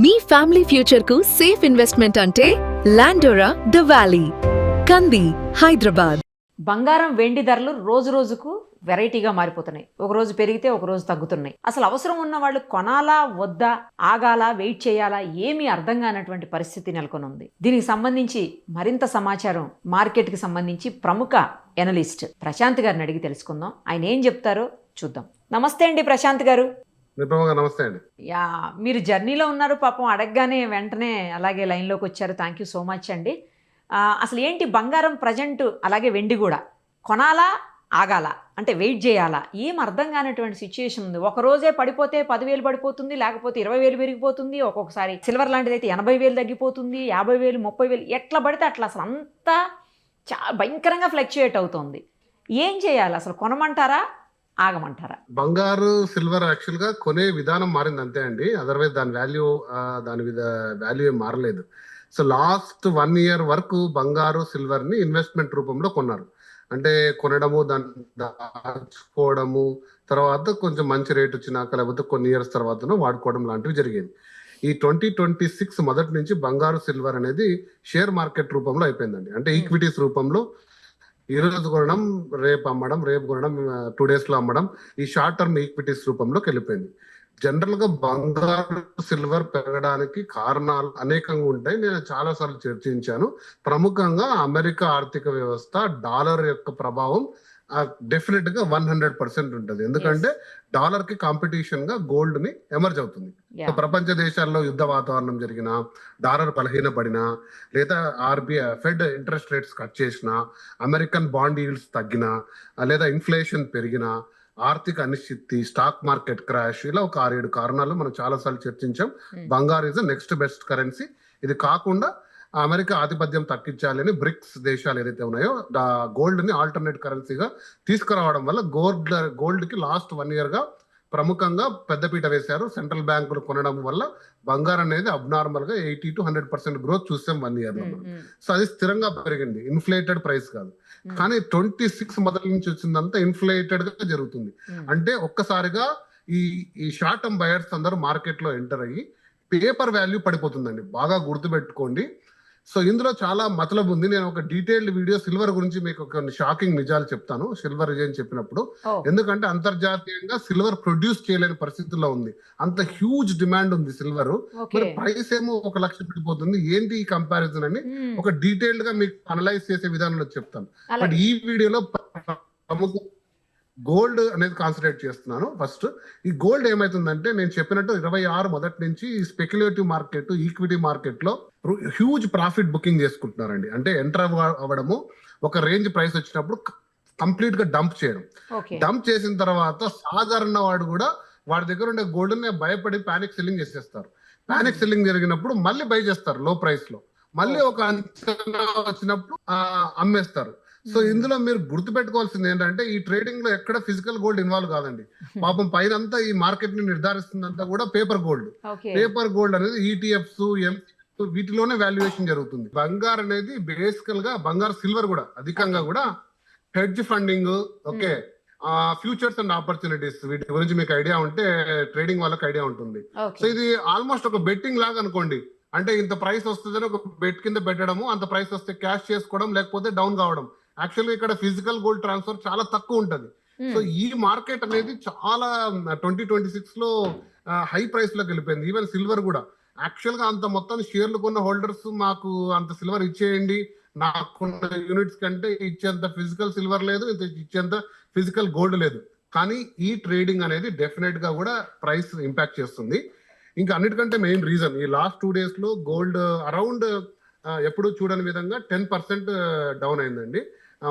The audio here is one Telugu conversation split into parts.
మీ ఫ్యామిలీ ఫ్యూచర్ కు సేఫ్ ఇన్వెస్ట్మెంట్ అంటే లాండోరా ద వ్యాలీ, కంది, హైదరాబాద్. బంగారం వెండి ధరలు రోజు రోజుకు వెరైటీగా మారిపోతున్నాయి. ఒక రోజు పెరిగితే ఒక రోజు తగ్గుతున్నాయి. అసలు అవసరం ఉన్న వాళ్ళు కొనాలా వద్దా, ఆగాలా, వెయిట్ చేయాలా, ఏమీ అర్థం కానటువంటి పరిస్థితి నెలకొని ఉంది. దీనికి సంబంధించి మరింత సమాచారం మార్కెట్కి సంబంధించి ప్రముఖ ఎనలిస్ట్ ప్రశాంత్ గారిని అడిగి తెలుసుకుందాం. ఆయన ఏం చెప్తారో చూద్దాం. నమస్తే అండి ప్రశాంత్ గారు. నమస్తే అండి. మీరు జర్నీలో ఉన్నారు, పాపం అడగగానే వెంటనే అలాగే లైన్లోకి వచ్చారు. థ్యాంక్ యూ సో మచ్ అండి. అసలు ఏంటి బంగారం ప్రజెంట్, అలాగే వెండి కూడా కొనాలా ఆగాల అంటే వెయిట్ చేయాలా, ఏం అర్థం కానటువంటి సిచ్యుయేషన్ ఉంది. ఒక రోజే పడిపోతే 10,000 పడిపోతుంది, లేకపోతే 20,000 పెరిగిపోతుంది. ఒక్కొక్కసారి సిల్వర్ లాంటిది అయితే 80,000 తగ్గిపోతుంది, 50,000, 30,000 ఎట్లా పడితే అట్లా. అసలు అంతా భయంకరంగా ఫ్లక్చుయేట్ అవుతుంది. ఏం చేయాలి అసలు? కొనమంటారా ఆగమంటారా? బంగారు సిల్వర్ యాక్చువల్ గా కొనే విధానం మారింది అంతే అండి. అదర్వైజ్ దాని వాల్యూ ఏం మారలేదు. సో లాస్ట్ 1 year వరకు బంగారు సిల్వర్ ని ఇన్వెస్ట్మెంట్ రూపంలో కొన్నారు. అంటే కొనడము, దాన్ని దాచుకోవడము, తర్వాత కొంచెం మంచి రేట్ వచ్చినాక లేకపోతే కొన్ని ఇయర్స్ తర్వాత వాడుకోవడం లాంటివి జరిగేది. ఈ 2026 మొదటి నుంచి బంగారు సిల్వర్ అనేది షేర్ మార్కెట్ రూపంలో అయిపోయిందండి. అంటే ఈక్విటీస్ రూపంలో ఈ రోజు కొనడం, రేపు అమ్మడం, రేపు కొనడం, 2 days లో అమ్మడం, ఈ షార్ట్ టర్మ్ ఈక్విటీస్ రూపంలోకి వెళ్ళిపోయింది. జనరల్ గా బంగారు సిల్వర్ పెరగడానికి కారణాలు అనేకంగా ఉంటాయి. నేను చాలా సార్లు చర్చించాను. ప్రముఖంగా అమెరికా ఆర్థిక వ్యవస్థ, డాలర్ యొక్క ప్రభావం డెఫినెట్ గా 100% ఉంటుంది. ఎందుకంటే డాలర్ కి కాంపిటీషన్ గా గోల్డ్ ని ఎమర్జ్ అవుతుంది. ప్రపంచ దేశాల్లో యుద్ధ వాతావరణం జరిగినా, డాలర్ బలహీనపడినా, లేదా ఫెడ్ ఇంట్రెస్ట్ రేట్స్ కట్ చేసినా, అమెరికన్ బాండ్ ఈల్డ్స్ తగ్గినా, లేదా ఇన్ఫ్లేషన్ పెరిగినా, ఆర్థిక అనిశ్చితి, స్టాక్ మార్కెట్ క్రాష్, ఇలా ఒక 6-7 కారణాలు మనం చాలా సార్లు చర్చించాం. బంగారు ఇస్ నెక్స్ట్ బెస్ట్ కరెన్సీ. ఇది కాకుండా అమెరికా ఆధిపత్యం తగ్గించాలని బ్రిక్స్ దేశాలు ఏదైతే ఉన్నాయో గోల్డ్ ని ఆల్టర్నేట్ కరెన్సీగా తీసుకురావడం వల్ల గోల్డ్ కి లాస్ట్ 1 year గా ప్రముఖంగా పెద్దపీట వేశారు. సెంట్రల్ బ్యాంకులు కొనడం వల్ల బంగారం అనేది అబ్నార్మల్ గా 80 to 100% గ్రోత్ చూసాం 1 year లో. సో అది స్థిరంగా పెరిగింది, ఇన్ఫ్లేటెడ్ ప్రైస్ కాదు. కానీ 26 మొదటి నుంచి వచ్చిందంతా ఇన్ఫ్లేటెడ్ గా జరుగుతుంది. అంటే ఒక్కసారిగా ఈ షార్ట్ టర్మ్ బయర్స్ అందరూ మార్కెట్ లో ఎంటర్ అయ్యి పేపర్ వాల్యూ పడిపోతుందండి. బాగా గుర్తుపెట్టుకోండి. సో ఇందులో చాలా మతలబు ఉంది. నేను ఒక డీటెయిల్డ్ వీడియో సిల్వర్ గురించి మీకు కొన్ని షాకింగ్ నిజాలు చెప్తాను సిల్వర్ అని చెప్పినప్పుడు. ఎందుకంటే అంతర్జాతీయంగా సిల్వర్ ప్రొడ్యూస్ చేయలేని పరిస్థితుల్లో ఉంది. అంత హ్యూజ్ డిమాండ్ ఉంది సిల్వర్. మరి ప్రైస్ ఏమో 1 లక్ష పడిపోతుంది. ఏంటి ఈ కంపారిజన్ అని ఒక డీటెయిల్డ్ గా మీకు అనలైజ్ చేసే విధానంలో చెప్తాను. బట్ ఈ వీడియోలో ప్రముఖ గోల్డ్ అనేది కాన్సన్ట్రేట్ చేస్తున్నాను. ఫస్ట్ ఈ గోల్డ్ ఏమైతుందంటే, నేను చెప్పినట్టు 26 మొదటి నుంచి స్పెక్యులేటివ్ మార్కెట్, ఈక్విటీ మార్కెట్ లో హ్యూజ్ ప్రాఫిట్ బుకింగ్ చేసుకుంటున్నారండి. అంటే ఎంటర్ అవ్వడము, ఒక రేంజ్ ప్రైస్ వచ్చినప్పుడు కంప్లీట్ గా డంప్ చేయడం. డంప్ చేసిన తర్వాత సాధారణ వాడు కూడా వాడి దగ్గర ఉండే గోల్డ్ ని భయపడి పానిక్ సెల్లింగ్ చేసేస్తారు. పానిక్ సెల్లింగ్ జరిగినప్పుడు మళ్ళీ బై చేస్తారు లో ప్రైస్ లో. మళ్ళీ ఒక అంచనా వచ్చినప్పుడు అమ్మేస్తారు. సో ఇందులో మీరు గుర్తుపెట్టుకోవాల్సింది ఏంటంటే, ఈ ట్రేడింగ్ లో ఎక్కడ ఫిజికల్ గోల్డ్ ఇన్వాల్వ్ కాదండి. పాపం పైనంతా ఈ మార్కెట్ ని నిర్ధారిస్తుందంతా కూడా పేపర్ గోల్డ్. పేపర్ గోల్డ్ అనేది ఈటీఎఫ్స్, వీటిలోనే వాల్యుయేషన్ జరుగుతుంది. బంగారు అనేది బేసికల్ గా, బంగారు సిల్వర్ కూడా అధికంగా కూడా hedge funding, okay, futures and opportunities, వీటి గురించి మీకు ఐడియా ఉంటే ట్రేడింగ్ వాళ్ళకి ఐడియా ఉంటుంది. సో ఇది ఆల్మోస్ట్ ఒక బెట్టింగ్ లాగా అనుకోండి. అంటే ఇంత ప్రైస్ వస్తుందని ఒక బెట్ కింద పెట్టడము, అంత ప్రైస్ వస్తే క్యాష్ చేసుకోవడం, లేకపోతే డౌన్ కావడం. యాక్చువల్గా ఇక్కడ ఫిజికల్ గోల్డ్ ట్రాన్స్ఫర్ చాలా తక్కువ ఉంటది. సో ఈ మార్కెట్ అనేది చాలా 2026 లో హై ప్రైస్ లోకి వెళ్ళిపోయింది. ఈవెన్ సిల్వర్ కూడా యాక్చువల్ గా అంత మొత్తం షేర్లు కొన్న హోల్డర్స్ మాకు అంత సిల్వర్ ఇచ్చేయండి, నాకున్న యూనిట్స్ కంటే ఇచ్చేంత ఫిజికల్ సిల్వర్ లేదు, ఇచ్చేంత ఫిజికల్ గోల్డ్ లేదు. కానీ ఈ ట్రేడింగ్ అనేది డెఫినెట్ గా కూడా ప్రైస్ ఇంపాక్ట్ చేస్తుంది. ఇంకా అన్నిటికంటే మెయిన్ రీజన్, ఈ లాస్ట్ 2 days లో గోల్డ్ అరౌండ్ ఎప్పుడు చూడని విధంగా 10% డౌన్ అయిందండి.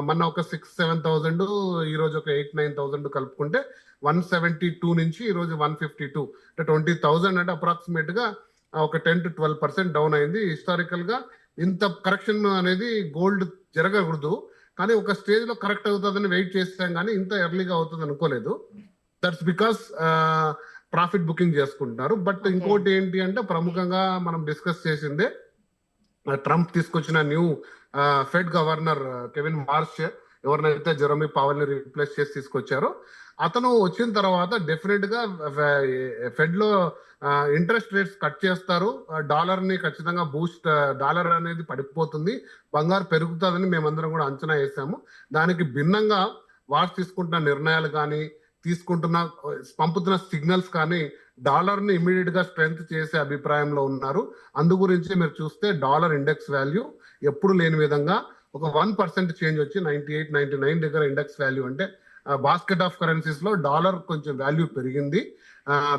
మొన్న ఒక 6-7,000, ఈ రోజు ఒక 8-9,000 కలుపుకుంటే 172 నుంచి ఈ రోజు 152, అంటే 20,000, అంటే అప్రాక్సిమేట్ గా ఒక 10 to 12% డౌన్ అయింది. హిస్టారికల్ గా ఇంత కరెక్షన్ అనేది గోల్డ్ జరగకూడదు, కానీ ఒక స్టేజ్ లో కరెక్ట్ అవుతుందని వెయిట్ చేస్తాం, కానీ ఇంత ఎర్లీగా అవుతుంది అనుకోలేదు. దట్స్ బికాస్ ప్రాఫిట్ బుకింగ్ చేసుకుంటున్నారు. బట్ ఇంకోటి ఏంటి అంటే, ప్రముఖంగా మనం డిస్కస్ చేసిందే, ట్రంప్ తీసుకొచ్చిన new fed governor Kevin Marsh ఎవరినైతే జెరోమీ పవల్ ని రీప్లేస్ చేసి తీసుకొచ్చారో అతను వచ్చిన తర్వాత డెఫినెట్ గా ఫెడ్ లో ఇంట్రెస్ట్ రేట్స్ కట్ చేస్తారు, డాలర్ ని ఖచ్చితంగా బూస్ట్, డాలర్ అనేది పడిపోతుంది, బంగారు పెరుగుతుందని మేమందరం కూడా అంచనా వేసాము. దానికి భిన్నంగా వారు తీసుకుంటున్న నిర్ణయాలు కానీ పంపుతున్న సిగ్నల్స్ కానీ డాలర్ ని ఇమీడియట్ గా స్ట్రెంగ్త్ చేసే అభిప్రాయంలో ఉన్నారు. అందు గురించి మీరు చూస్తే డాలర్ ఇండెక్స్ వాల్యూ ఎప్పుడు లేని విధంగా ఒక 1% చేంజ్ వచ్చి 98, 99 దగ్గర ఇండెక్స్ వాల్యూ అంటే బాస్కెట్ ఆఫ్ కరెన్సీస్ లో డాలర్ కొంచెం వాల్యూ పెరిగింది.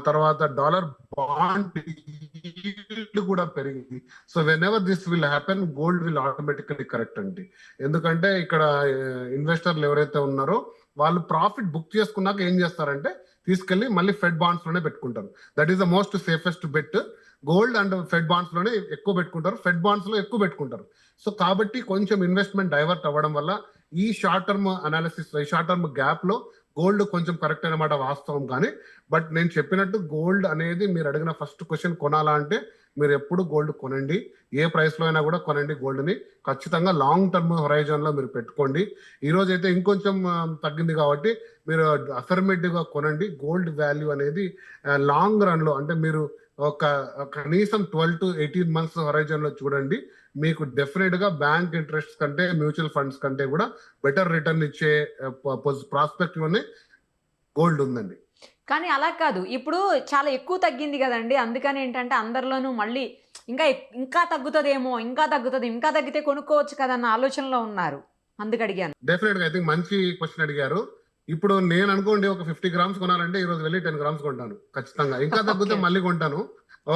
తర్వాత డాలర్ బాండ్ కూడా పెరిగింది. So when ever this will happen gold will automatically correct అండి. ఎందుకంటే ఇక్కడ ఇన్వెస్టర్లు ఎవరైతే ఉన్నారో వాళ్ళు ప్రాఫిట్ బుక్ చేసుకున్నాక ఏం చేస్తారంటే తీసుకెళ్లి మళ్ళీ ఫెడ్ బాండ్స్ లోనే పెట్టుకుంటారు. That is the most safest bet. Gold and fed bonds లోనే ఎక్కువ పెట్టుకుంటారు, ఫెడ్ బాండ్స్ లో ఎక్కువ పెట్టుకుంటారు. సో కాబట్టి కొంచెం ఇన్వెస్ట్మెంట్ డైవర్ట్ అవ్వడం వల్ల ఈ షార్ట్ టర్మ్ అనాలిసిస్, ఈ షార్ట్ టర్మ్ గ్యాప్ లో గోల్డ్ కొంచెం కరెక్ట్ అనమాట, వాస్తవం. కానీ బట్ నేను చెప్పినట్టు గోల్డ్ అనేది మీరు అడిగిన ఫస్ట్ క్వశ్చన్ కొనాలా అంటే మీరు ఎప్పుడు గోల్డ్ కొనండి, ఏ ప్రైస్ లో అయినా కూడా కొనండి. గోల్డ్ ని ఖచ్చితంగా లాంగ్ టర్మ్ హొరైజన్ లో మీరు పెట్టుకోండి. ఈ రోజు అయితే ఇంకొంచెం తగ్గింది కాబట్టి మీరు అఫర్మేటివ్ గా కొనండి. గోల్డ్ వాల్యూ అనేది లాంగ్ రన్ లో అంటే మీరు ఒక కనీసం 12 to 18 months హొరైజన్ లో చూడండి. మీకు డెఫినెట్ గా బ్యాంక్ ఇంట్రెస్ట్ కంటే మ్యూచువల్ ఫండ్స్ కంటే కూడా బెటర్ రిటర్న్ ఇచ్చే ప్రాస్పెక్ట్ లోనే గోల్డ్ ఉందండి. కానీ అలా కాదు, ఇప్పుడు చాలా ఎక్కువ తగ్గింది కదండి, అందుకని ఏంటంటే అందరిలోనూ మళ్ళీ ఇంకా తగ్గుతుందేమో, ఇంకా తగ్గితే కొనుక్కోవచ్చు కదా అన్న ఆలోచనలో ఉన్నారు, అందుకు అడిగాను. డెఫినెట్ గా ఐ థింక్ మంచి క్వశ్చన్ అడిగారు. ఇప్పుడు నేను అనుకోండి ఒక 50 grams కొనాలంటే ఈ రోజు వెళ్ళి 10 grams కొంటాను ఖచ్చితంగా. ఇంకా తగ్గితే మళ్ళీ కొంటాను.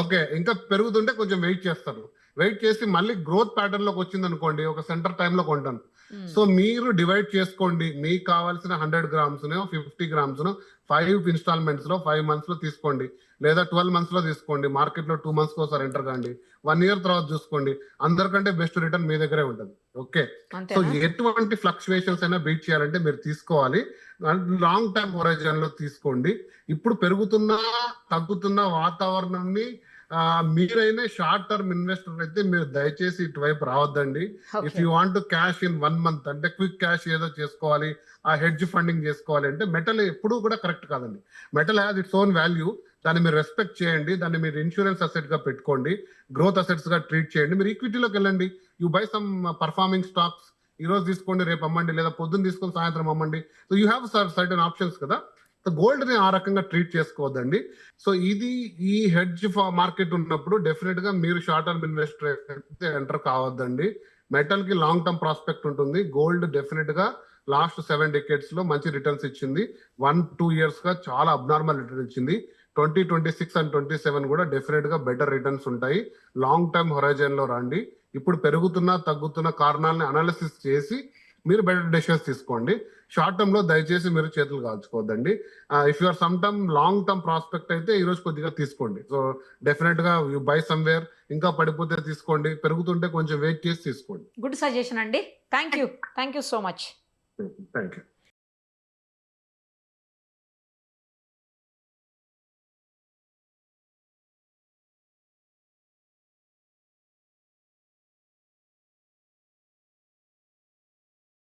ఓకే, ఇంకా పెరుగుతుంటే కొంచెం వెయిట్ చేస్తాను. వెయిట్ చేసి మళ్ళీ గ్రోత్ ప్యాటర్న్ లోకి వచ్చింది అనుకోండి ఒక సెంటర్ టైమ్ లో కొంటాను. సో మీరు డివైడ్ చేసుకోండి, మీకు కావాల్సిన 100 grams 50 grams 5 ఇన్స్టాల్మెంట్స్ లో 5 months లో తీసుకోండి, లేదా 12 months లో తీసుకోండి. మార్కెట్ లో 2 months ఒకసారి ఎంటర్ కాండి, 1 year తర్వాత చూసుకోండి. అందరికంటే బెస్ట్ రిటర్న్ మీ దగ్గరే ఉంటుంది. ఓకే, సో ఎటువంటి ఫ్లక్చువేషన్స్ అయినా బీట్ చేయాలంటే మీరు తీసుకోవాలి, లాంగ్ టర్మ్ హొరైజన్ లో తీసుకోండి. ఇప్పుడు పెరుగుతున్న తగ్గుతున్న వాతావరణాన్ని మీరైనా షార్ట్ టర్మ్ ఇన్వెస్టర్ అయితే మీరు దయచేసి ఇటువైపు రావద్దండి. If you want to cash in 1 month అంటే క్విక్ క్యాష్ ఏదో చేసుకోవాలి, ఆ హెడ్జ్ ఫండింగ్ చేసుకోవాలి అంటే మెటల్ ఎప్పుడూ కూడా కరెక్ట్ కాదండి. Metal has its own value, దాన్ని మీరు రెస్పెక్ట్ చేయండి, దాన్ని మీరు ఇన్సూరెన్స్ అసెట్ గా పెట్టుకోండి, గ్రోత్ అసెట్స్ గా ట్రీట్ చేయండి. మీరు ఈక్విటీలోకి వెళ్ళండి, you buy some performing stocks, ఈ రోజు తీసుకోండి రేపు అమ్మండి, లేదా పొద్దున్న తీసుకొని సాయంత్రం అమ్మండి. So you have certain options కదా. గోల్డ్ ని ఆ రకంగా ట్రీట్ చేసుకోవద్దండి. సో ఇది ఈ హెడ్జ్ మార్కెట్ ఉన్నప్పుడు డెఫినెట్ గా మీరు షార్ట్ టర్మ్ ఇన్వెస్టర్ అయితే ఎంటర్ కావద్దండి. మెటల్ కి లాంగ్ టర్మ్ ప్రాస్పెక్ట్ ఉంటుంది. గోల్డ్ డెఫినెట్ గా లాస్ట్ 7 decades లో మంచి రిటర్న్స్ ఇచ్చింది. 1-2 years గా చాలా అబ్నార్మల్ రిటర్న్ ఇచ్చింది. 2026 and 27 కూడా డెఫినెట్ గా బెటర్ రిటర్న్స్ ఉంటాయి. లాంగ్ టర్మ్ హొరైజన్ లో రండి. ఇప్పుడు పెరుగుతున్న తగ్గుతున్న కారణాలను అనాలిసిస్ చేసి మీరు బెటర్ డెసిషన్స్ తీసుకోండి. షార్ట్ టర్మ్ లో దయచేసి మీరు చేతులు కాల్చుకోవద్దండి. If you are some term long term prospect అయితే ఈ రోజు కొద్దిగా తీసుకోండి. సో డెఫినెట్ గా యూ బై సమ్వేర్, ఇంకా పడిపోతే తీసుకోండి, పెరుగుతుంటే కొంచెం వెయిట్ చేసి తీసుకోండి. గుడ్ సజెషన్ అండి, thank you so much. Thank you.